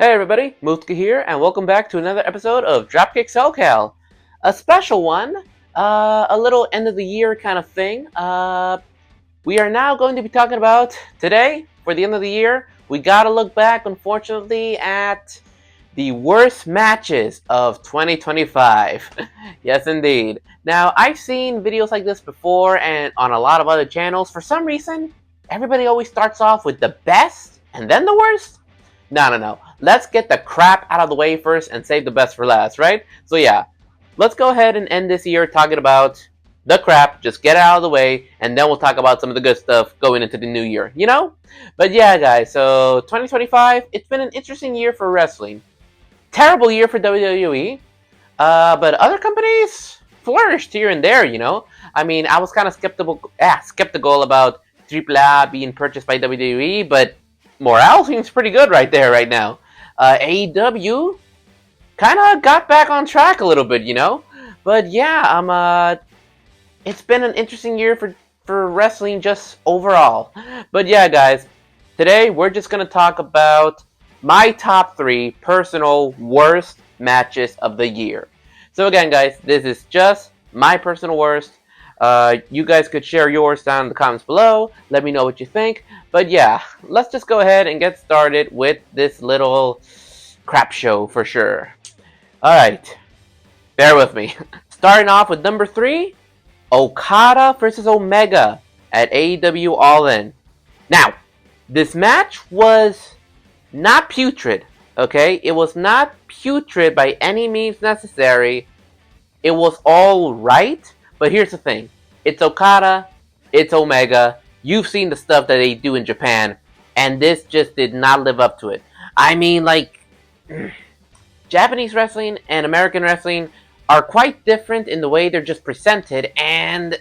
Hey everybody, Mutka here, and welcome back to another episode of Dropkick SoCal. A special one, a little end of the year kind of thing. We are now going to be talking about, today, for the end of the year, we gotta look back, unfortunately, at the worst matches of 2025. Yes, indeed. Now, I've seen videos like this before and on a lot of other channels. For some reason, everybody always starts off with the best and then the worst. No. Let's get the crap out of the way first and save the best for last, right? So yeah, let's go ahead and end this year talking about the crap, just get it out of the way, and then we'll talk about some of the good stuff going into the new year, you know? But yeah, guys, so 2025, it's been an interesting year for wrestling. Terrible year for WWE, but other companies flourished here and there, you know? I mean, I was kind of skeptical about AAA being purchased by WWE, but morale seems pretty good right there right now. AEW kind of got back on track a little bit, you know? But yeah, it's been an interesting year for wrestling just overall. But yeah, guys, today we're just going to talk about my top 3 personal worst matches of the year. So again, guys, this is just my personal worst. You guys could share yours down in the comments below. Let me know what you think. But yeah, let's just go ahead and get started with this little crap show for sure. Alright, bear with me. Starting off with number 3, Okada versus Omega at AEW All In. Now, this match was not putrid, okay? It was not putrid by any means necessary. It was alright, but here's the thing. It's Okada, it's Omega. You've seen the stuff that they do in Japan, and this just did not live up to it. I mean, like, Japanese wrestling and American wrestling are quite different in the way they're just presented, and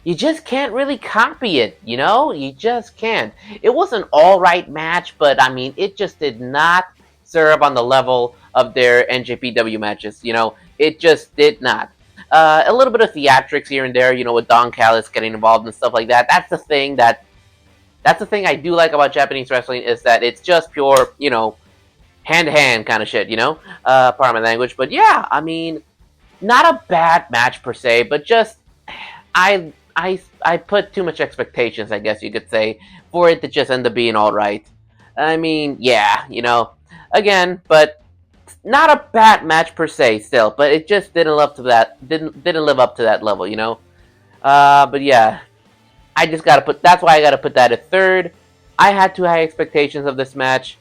you just can't really copy it, you know? You just can't. It was an alright match, but I mean, it just did not serve on the level of their NJPW matches, you know? It just did not. A little bit of theatrics here and there, you know, with Don Callis getting involved and stuff like that. That's the thing I do like about Japanese wrestling, is that it's just pure, you know, hand-to-hand kind of shit, you know? Pardon my language. But yeah, I mean, not a bad match per se, but just, I put too much expectations, I guess you could say, for it to just end up being alright. I mean, yeah, you know, again, but not a bad match per se still, but it just didn't live up to that, didn't live up to that level, you know? But yeah, that's why I gotta put that at third. I had too high expectations of this match,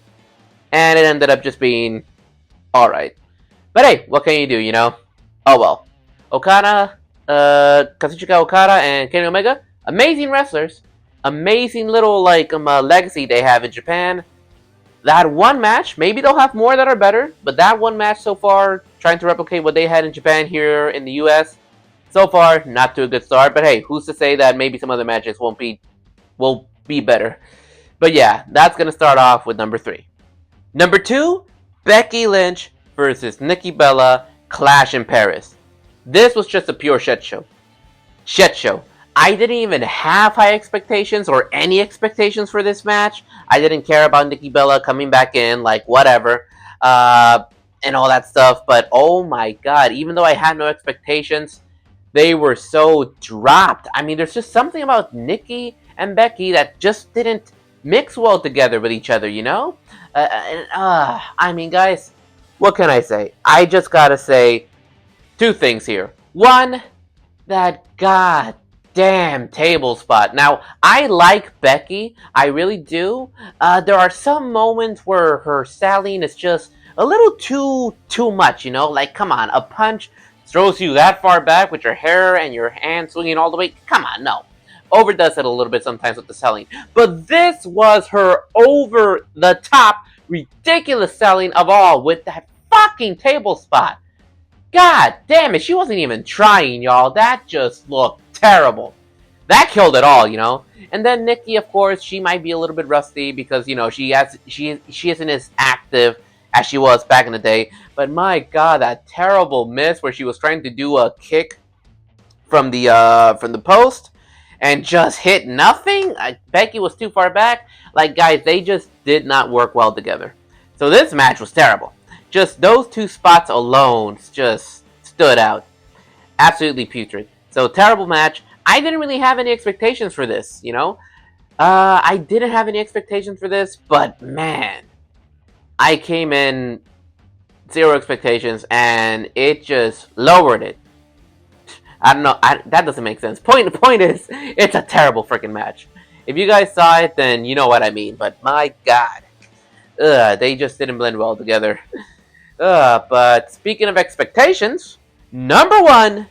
and it ended up just being alright. But hey, what can you do, you know? Oh well. Kazuchika Okada and Kenny Omega, amazing wrestlers. Amazing little, like, legacy they have in Japan. That one match, maybe they'll have more that are better, but that one match so far, trying to replicate what they had in Japan here in the US, so far, not to a good start. But hey, who's to say that maybe some other matches will be better. But yeah, that's going to start off with number 3. Number 2, Becky Lynch versus Nikki Bella, Clash in Paris. This was just a pure shit show. Shit show. I didn't even have high expectations or any expectations for this match. I didn't care about Nikki Bella coming back in, like, whatever, and all that stuff. But, oh my god, even though I had no expectations, they were so dropped. I mean, there's just something about Nikki and Becky that just didn't mix well together with each other, you know? I mean, guys, what can I say? I just gotta say 2 things here. One, that goddamn table spot. Now, I like Becky. I really do. There are some moments where her selling is just a little too much, you know? Like, come on, a punch throws you that far back with your hair and your hand swinging all the way. Come on, no. Overdoes it a little bit sometimes with the selling. But this was her over-the-top, ridiculous selling of all with that fucking table spot. God damn it, she wasn't even trying, y'all. That just looked terrible. That killed it all, you know? And then Nikki, of course, she might be a little bit rusty because, you know, she isn't as active as she was back in the day. But my god, that terrible miss where she was trying to do a kick from the post and just hit nothing. Becky was too far back. Like, guys, they just did not work well together. So this match was terrible. Just those two spots alone just stood out. Absolutely putrid. So terrible match. I didn't really have any expectations for this, you know? I didn't have any expectations for this, but man, I came in zero expectations and it just lowered it. I don't know. That doesn't make sense. Point is, it's a terrible freaking match. If you guys saw it, then you know what I mean. But my God, they just didn't blend well together. But speaking of expectations, number one,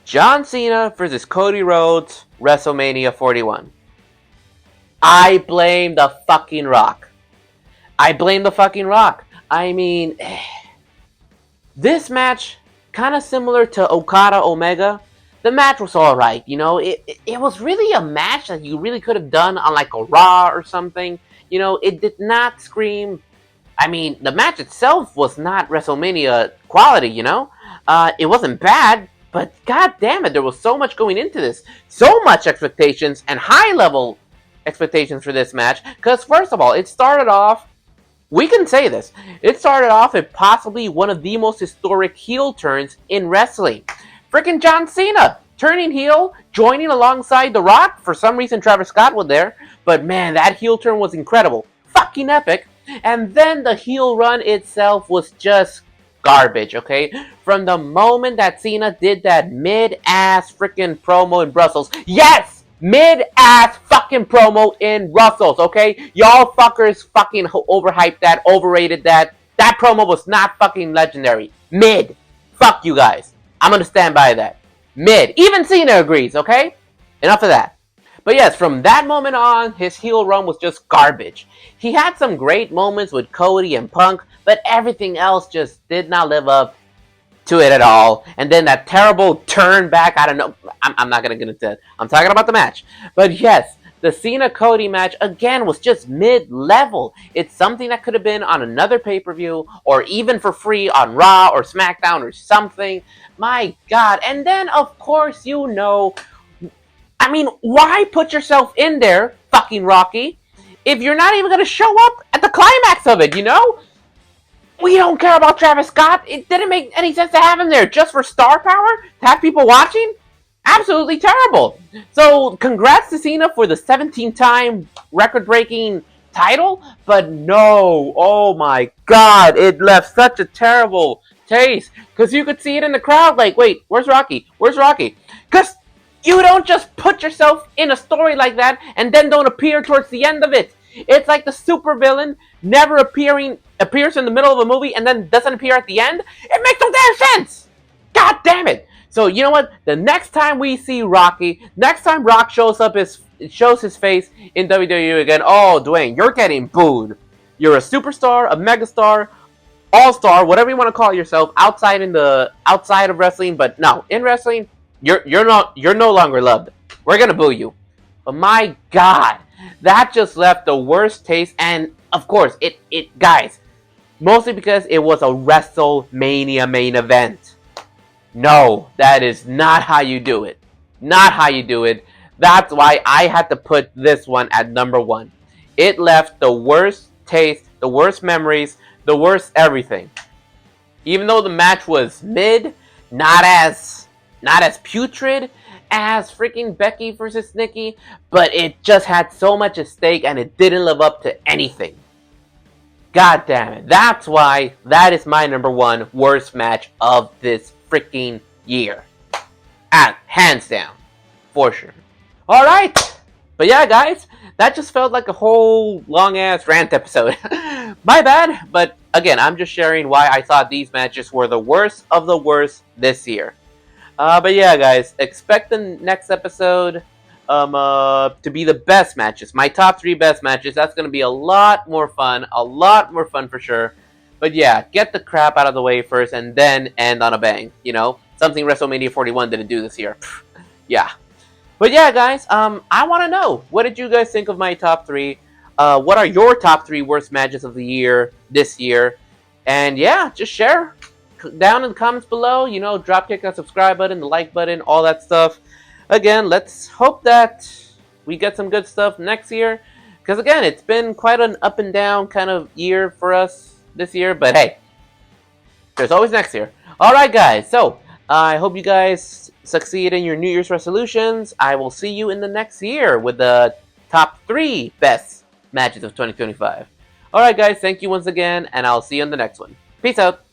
John Cena versus Cody Rhodes, WrestleMania 41. I blame the fucking Rock. I blame the fucking Rock. I mean, this match, kind of similar to Okada Omega, the match was alright, you know? It was really a match that you really could have done on like a Raw or something. You know, it did not scream... I mean, the match itself was not WrestleMania quality, you know? It wasn't bad, but god damn it, there was so much going into this. So much expectations and high-level expectations for this match. Because first of all, it started off... We can say this. It started off with possibly one of the most historic heel turns in wrestling. Freaking John Cena turning heel, joining alongside The Rock. For some reason, Travis Scott was there. But man, that heel turn was incredible. Fucking epic. And then the heel run itself was just garbage, okay? From the moment that Cena did that mid-ass freaking promo in Brussels. Yes! Mid-ass fucking promo in Brussels, okay? Y'all fuckers fucking overhyped that, overrated that. That promo was not fucking legendary. Mid. Fuck you guys. I'm gonna stand by that. Mid. Even Cena agrees, okay? Enough of that. But yes, from that moment on, his heel run was just garbage. He had some great moments with Cody and Punk, but everything else just did not live up to it at all. And then that terrible turn back, I don't know. I'm not going to get into that. I'm talking about the match. But yes, the Cena-Cody match, again, was just mid-level. It's something that could have been on another pay-per-view, or even for free on Raw or SmackDown or something. My God. And then, of course, you know... I mean, why put yourself in there, fucking Rocky, if you're not even going to show up at the climax of it, you know? We don't care about Travis Scott. It didn't make any sense to have him there just for star power? To have people watching? Absolutely terrible. So, congrats to Cena for the 17-time record-breaking title. But no, oh my God, it left such a terrible taste. Because you could see it in the crowd like, wait, where's Rocky? Where's Rocky? Because you don't just put yourself in a story like that and then don't appear towards the end of it. It's like the supervillain never appears in the middle of a movie and then doesn't appear at the end. It makes no damn sense! God damn it! So you know what? The next time we see Rocky, next time Rock shows his face in WWE again, oh Dwayne, you're getting booed. You're a superstar, a megastar, all-star, whatever you want to call yourself, outside of wrestling, but no, in wrestling, you're no longer loved. We're gonna boo you. But my God, that just left the worst taste. And of course, it guys, mostly because it was a WrestleMania main event. No, that is not how you do it. Not how you do it. That's why I had to put this one at number one. It left the worst taste, the worst memories, the worst everything. Even though the match was mid, not as putrid as freaking Becky versus Nikki, but it just had so much at stake and it didn't live up to anything. God damn it. That's why that is my number one worst match of this freaking year. And hands down. For sure. Alright. But yeah, guys, that just felt like a whole long-ass rant episode. My bad, but again, I'm just sharing why I thought these matches were the worst of the worst this year. But yeah, guys, expect the next episode to be the best matches. My top 3 best matches. That's going to be a lot more fun. A lot more fun for sure. But yeah, get the crap out of the way first and then end on a bang. You know? Something WrestleMania 41 didn't do this year. Yeah. But yeah, guys, I want to know. What did you guys think of my top 3? What are your top 3 worst matches of the year, this year? And yeah, just share down in the comments below. You know, dropkick that subscribe button, the like button, all that stuff. Again, let's hope that we get some good stuff next year. Because again, it's been quite an up and down kind of year for us. this year, but hey, there's always next year. Alright, guys, so I hope you guys succeed in your New Year's resolutions. I will see you in the next year with the top 3 best matches of 2025. Alright, guys, thank you once again, and I'll see you in the next one. Peace out.